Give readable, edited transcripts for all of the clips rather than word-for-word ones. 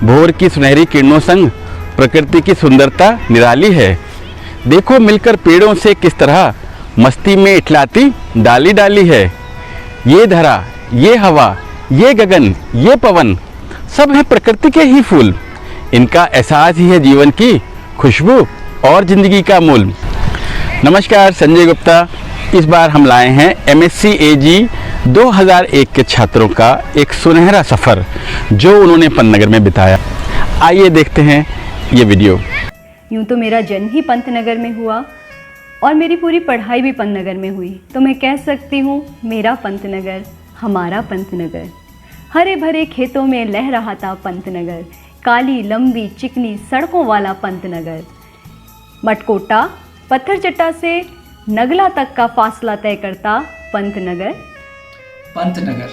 भोर की सुनहरी किरणों संग प्रकृति की सुंदरता निराली है। देखो मिलकर पेड़ों से किस तरह मस्ती में इठलाती डाली डाली है। ये धरा, ये हवा, ये गगन, ये पवन, सब है प्रकृति के ही फूल। इनका एहसास ही है जीवन की खुशबू और जिंदगी का मूल। नमस्कार, संजय गुप्ता। इस बार हम लाए हैं MSc AG 2001 के छात्रों का एक सुनहरा सफ़र जो उन्होंने पंतनगर में बिताया। आइए देखते हैं ये वीडियो। यूँ तो मेरा जन्म ही पंतनगर में हुआ और मेरी पूरी पढ़ाई भी पंतनगर में हुई, तो मैं कह सकती हूँ मेरा पंतनगर, हमारा पंतनगर। हरे भरे खेतों में लह रहा था पंतनगर, काली लंबी चिकनी सड़कों वाला पंतनगर। मटकोटा पत्थर चट्टा से नगला तक का फासला तय करता पंतनगर। पंतनगर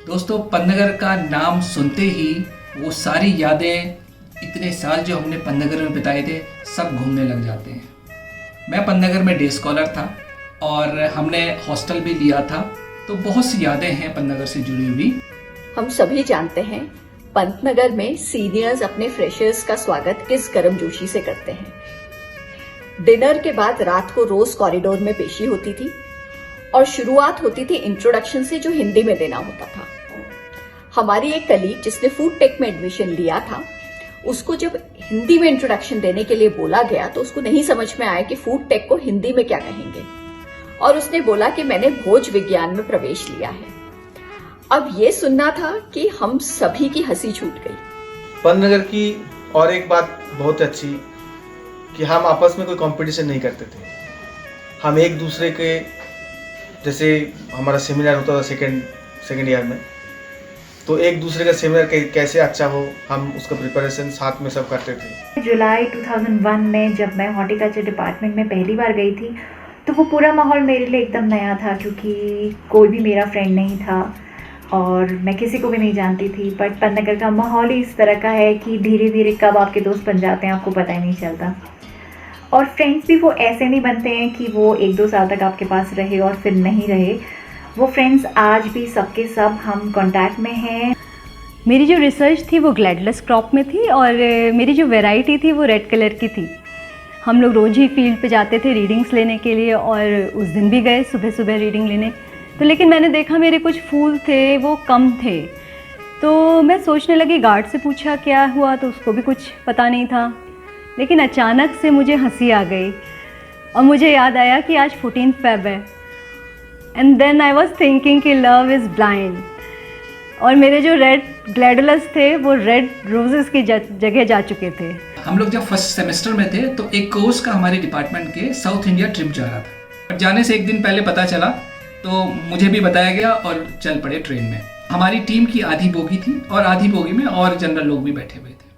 दोस्तों, पंतनगर का नाम सुनते ही वो सारी यादें, इतने साल जो हमने पंतनगर में बिताए थे, सब घूमने लग जाते हैं। मैं पंतनगर में डे स्कॉलर था और हमने हॉस्टल भी लिया था, तो बहुत सी यादें हैं पंतनगर से जुड़ी हुई। हम सभी जानते हैं पंतनगर में सीनियर्स अपने फ्रेशर्स का स्वागत किस गर्मजोशी से करते हैं। डिनर के बाद रात को रोज कॉरिडोर में पेशी होती थी और शुरुआत होती थी इंट्रोडक्शन से, जो हिंदी में देना होता था। हमारी एक कलीग जिसने फूड टेक में एडमिशन लिया था, उसको जब हिंदी में इंट्रोडक्शन देने के लिए बोला गया तो उसको नहीं समझ में आया कि फूड टेक को हिंदी में क्या कहेंगे, और उसने बोला कि मैंने भोज विज्ञान में प्रवेश लिया है। अब ये सुनना था कि हम सभी की हंसी छूट गई। पंतनगर की और एक बात बहुत अच्छी कि हम आपस में कोई कंपटीशन नहीं करते थे। हम एक दूसरे के, जैसे हमारा सेमिनार होता था सेकेंड ईयर में, तो एक दूसरे का सेमिनार कैसे अच्छा हो, हम उसका प्रिपरेशन साथ में सब करते थे। जुलाई 2001 में जब मैं हॉर्टिकल्चर डिपार्टमेंट में पहली बार गई थी, तो वो पूरा माहौल मेरे लिए एकदम नया था, क्योंकि कोई भी मेरा फ्रेंड नहीं था और मैं किसी को भी नहीं जानती थी। बट पंतनगर का माहौल ही इस तरह का है कि धीरे धीरे कब आपके दोस्त बन जाते हैं आपको पता ही नहीं चलता। और फ्रेंड्स भी वो ऐसे नहीं बनते हैं कि वो 1-2 साल तक आपके पास रहे और फिर नहीं रहे। वो फ्रेंड्स आज भी सबके सब हम कांटेक्ट में हैं। मेरी जो रिसर्च थी वो ग्लैडलेस क्रॉप में थी और मेरी जो वैरायटी थी वो रेड कलर की थी। हम लोग रोज़ ही फील्ड पे जाते थे रीडिंग्स लेने के लिए, और उस दिन भी गए सुबह सुबह रीडिंग लेने। तो लेकिन मैंने देखा मेरे कुछ फूल थे वो कम थे, तो मैं सोचने लगी, गार्ड से पूछा क्या हुआ, तो उसको भी कुछ पता नहीं था। लेकिन अचानक से मुझे हंसी आ गई और मुझे याद आया कि आज 14 फ़रवरी है। And then I was thinking कि लव इज़ ब्लाइंड, और मेरे जो रेड ग्लैडुलस थे वो रेड रोजेस की जगह जा चुके थे। हम लोग जब फर्स्ट सेमेस्टर में थे तो एक कोर्स का हमारे डिपार्टमेंट के साउथ इंडिया ट्रिप जा रहा था। जाने से एक दिन पहले पता चला तो मुझे भी बताया गया और चल पड़े ट्रेन में। हमारी टीम की आधी बोगी थी और आधी बोगी में और जनरल लोग भी बैठे हुए थे।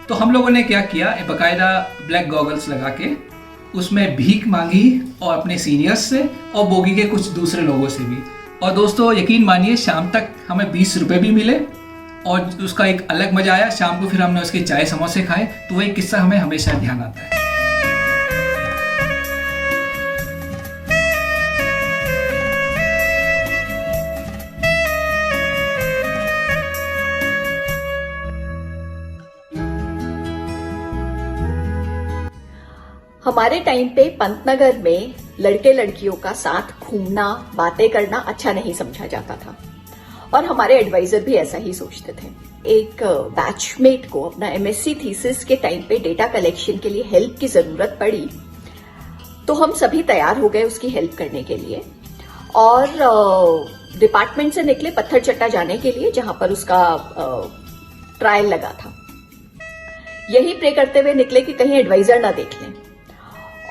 तो हम लोगों ने क्या किया, बाकायदा ब्लैक गॉगल्स लगा के उसमें भीख मांगी, और अपने सीनियर्स से और बोगी के कुछ दूसरे लोगों से भी। और दोस्तों यकीन मानिए, शाम तक हमें 20 रुपये भी मिले और उसका एक अलग मजा आया। शाम को फिर हमने उसके चाय समोसे खाए। तो वो एक किस्सा हमें हमेशा ध्यान आता है। हमारे टाइम पे पंतनगर में लड़के लड़कियों का साथ घूमना, बातें करना अच्छा नहीं समझा जाता था, और हमारे एडवाइजर भी ऐसा ही सोचते थे। एक बैचमेट को अपना MSc थीसिस के टाइम पे डेटा कलेक्शन के लिए हेल्प की जरूरत पड़ी, तो हम सभी तैयार हो गए उसकी हेल्प करने के लिए, और डिपार्टमेंट से निकले पत्थर चट्टा जाने के लिए, जहां पर उसका ट्रायल लगा था। यही प्रे करते हुए निकले कि कहीं एडवाइजर ना देख लें,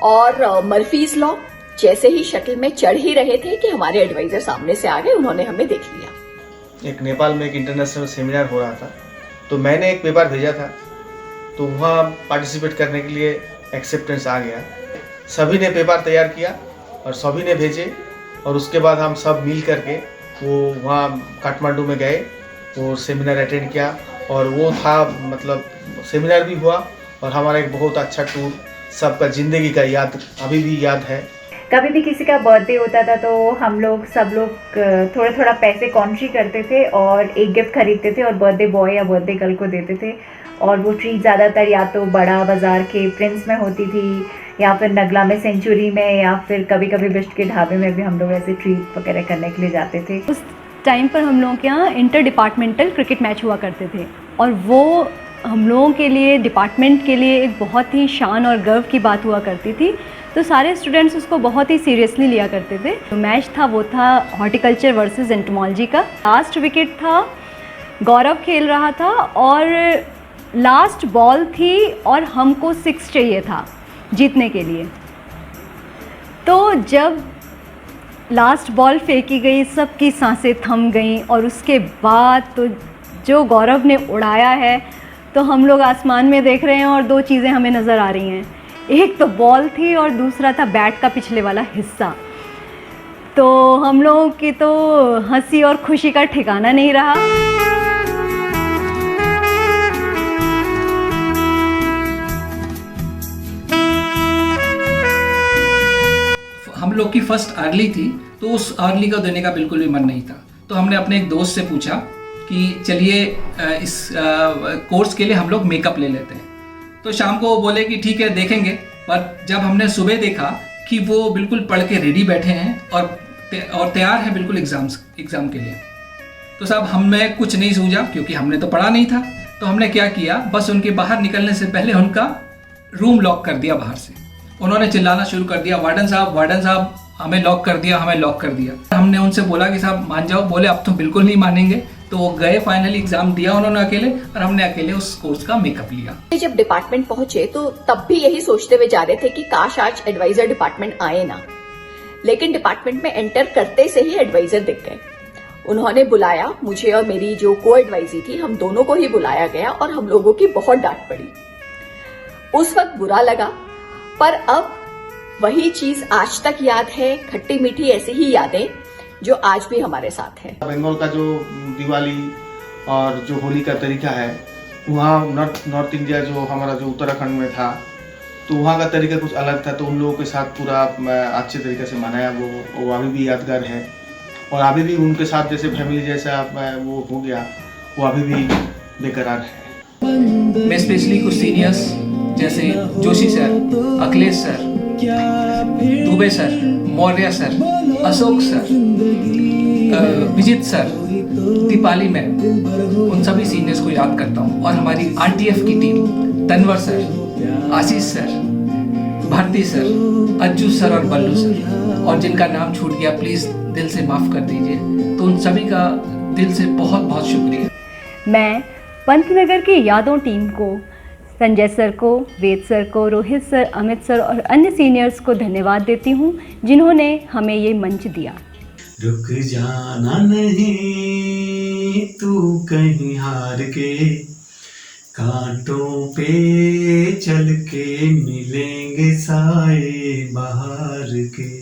और मर्फीज लॉ जैसे ही शटल में चढ़ ही रहे थे कि हमारे एडवाइजर सामने से आ गए, उन्होंने हमें देख लिया। एक नेपाल में एक इंटरनेशनल सेमिनार हो रहा था, तो मैंने एक पेपर भेजा था, तो वहाँ पार्टिसिपेट करने के लिए एक्सेप्टेंस आ गया। सभी ने पेपर तैयार किया और सभी ने भेजे, और उसके बाद हम सब मिल करके वो वहाँ काठमांडू में गए, वो सेमिनार अटेंड किया, और वो था, मतलब सेमिनार भी हुआ और हमारा एक बहुत अच्छा टूर, सबका ज़िंदगी का याद अभी भी याद है। कभी भी किसी का बर्थडे होता था तो हम लोग सब लोग थोड़ा थोड़ा पैसे कॉन्ट्री करते थे और एक गिफ्ट खरीदते थे और बर्थडे बॉय या बर्थडे गर्ल को देते थे। और वो ट्रीट ज़्यादातर या तो बड़ा बाज़ार के प्रिंस में होती थी या फिर नगला में सेंचुरी में या फिर कभी कभी बिस्ट के ढाबे में भी हम लोग ऐसे ट्रीट वगैरह करने के लिए जाते थे। उस टाइम पर हम लोगों के यहाँ इंटर डिपार्टमेंटल क्रिकेट मैच हुआ करते थे और वो हम लोगों के लिए डिपार्टमेंट के लिए एक बहुत ही शान और गर्व की बात हुआ करती थी। तो सारे स्टूडेंट्स उसको बहुत ही सीरियसली लिया करते थे। जो मैच था वो था हॉर्टिकल्चर वर्सेस एंटोमोलॉजी का। लास्ट विकेट था, गौरव खेल रहा था और लास्ट बॉल थी और हमको 6 चाहिए था जीतने के लिए। तो जब लास्ट बॉल फेंकी गई सबकी सांसें थम गईं और उसके बाद तो जो गौरव ने उड़ाया है तो हम लोग आसमान में देख रहे हैं और 2 चीज़ें हमें नज़र आ रही हैं। एक तो बॉल थी और दूसरा था बैट का पिछले वाला हिस्सा। तो हम लोगों की तो हंसी और खुशी का ठिकाना नहीं रहा। हम लोग की फर्स्ट अर्ली थी तो उस अर्ली को देने का बिल्कुल भी मन नहीं था। तो हमने अपने एक दोस्त से पूछा कि चलिए इस कोर्स के लिए हम लोग मेकअप ले लेते हैं। तो शाम को वो बोले कि ठीक है देखेंगे। पर जब हमने सुबह देखा कि वो बिल्कुल पढ़ के रेडी बैठे हैं और तैयार हैं बिल्कुल एग्ज़ाम के लिए, तो साहब हमें कुछ नहीं सूझा क्योंकि हमने तो पढ़ा नहीं था। तो हमने क्या किया, बस उनके बाहर निकलने से पहले उनका रूम लॉक कर दिया बाहर से। उन्होंने चिल्लाना शुरू कर दिया, वार्डन साहब हमें लॉक कर दिया, हमें लॉक कर दिया। हमने उनसे बोला कि साहब मान जाओ, बोले अब तो बिल्कुल नहीं मानेंगे। तो वो गए, फाइनली एग्जाम दिया उन्होंने अकेले और हमने अकेले उस कोर्स का मेकअप लिया। जब डिपार्टमेंट पहुंचे तो तब भी यही सोचते हुए जा रहे थे कि काश आज एडवाइजर डिपार्टमेंट आए ना, लेकिन डिपार्टमेंट में एंटर करते से ही एडवाइजर दिख गए। उन्होंने बुलाया मुझे और मेरी जो को एडवाइजरी थी, हम दोनों को ही बुलाया गया और हम लोगों की बहुत डांट पड़ी। उस वक्त बुरा लगा, पर अब वही चीज आज तक याद है, खट्टी मीठी ऐसी ही यादें जो आज भी हमारे साथ है। बंगाल का जो दिवाली और जो होली का तरीका है, वहाँ नॉर्थ इंडिया जो हमारा जो उत्तराखंड में था, तो वहाँ का तरीका कुछ अलग था। तो उन लोगों के साथ पूरा अच्छे तरीके से मनाया, वो अभी भी यादगार है। और अभी भी उनके साथ जैसे फैमिली जैसा वो हो गया, वो अभी भी बेकरार है। मैं स्पेशली कुछ सीनियर्स जैसे Joshi sir, Akhilesh sir, Dubey sir, Maurya sir, Ashok sir, Vijit sir, Deepali ma'am, उन सभी सीनियर्स को याद करता हूँ। और हमारी आरटीएफ की team, Tanwar sir, Ashish sir, Bharti sir, Ajju sir और बल्लू सर, और जिनका नाम छूट गया प्लीज़ दिल से माफ़ कर दीजिए। तो उन सभी का दिल से बहुत बहुत शुक्रिया। मैं पंतनगर की यादों टीम को, संजय सर को, वेद सर को, रोहित सर, अमित सर और अन्य सीनियर्स को धन्यवाद देती हूँ जिन्होंने हमें ये मंच दिया। रुक जाना नहीं तू कहीं हार के, कांटों पे चल के मिलेंगे साए बहार के।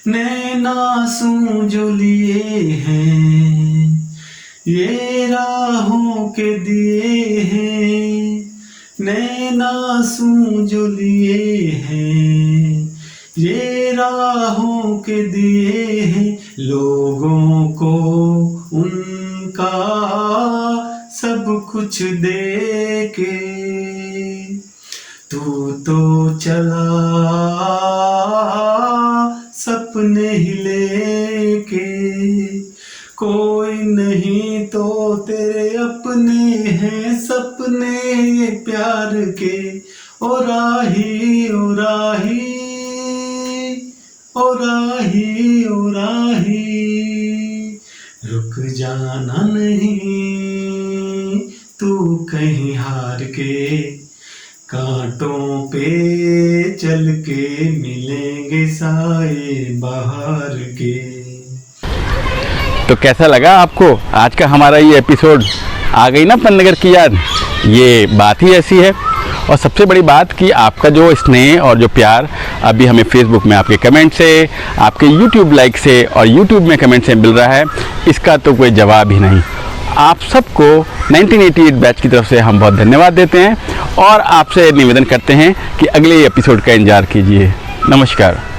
नैना सूं जो लिए हैं ये राहों के दिए हैं, नैना सूं जो लिए हैं ये राहों के दिए हैं। लोगों को उनका सब कुछ दे के तू तो चला सपने ही लेके। कोई नहीं तो तेरे अपने हैं सपने ये प्यार के। ओ राही ओ राही ओ राही ओ राही, रुक जाना नहीं तू कहीं हार के, कांटों पे चल के मिलेंगे साए बहार के। तो कैसा लगा आपको आज का हमारा ये एपिसोड? आ गई ना पंतनगर की याद? ये बात ही ऐसी है। और सबसे बड़ी बात कि आपका जो स्नेह और जो प्यार अभी हमें फेसबुक में आपके कमेंट से, आपके यूट्यूब लाइक से और यूट्यूब में कमेंट से मिल रहा है, इसका तो कोई जवाब ही नहीं। आप सबको 1988 बैच की तरफ से हम बहुत धन्यवाद देते हैं और आपसे निवेदन करते हैं कि अगले एपिसोड का इंतजार कीजिए। नमस्कार।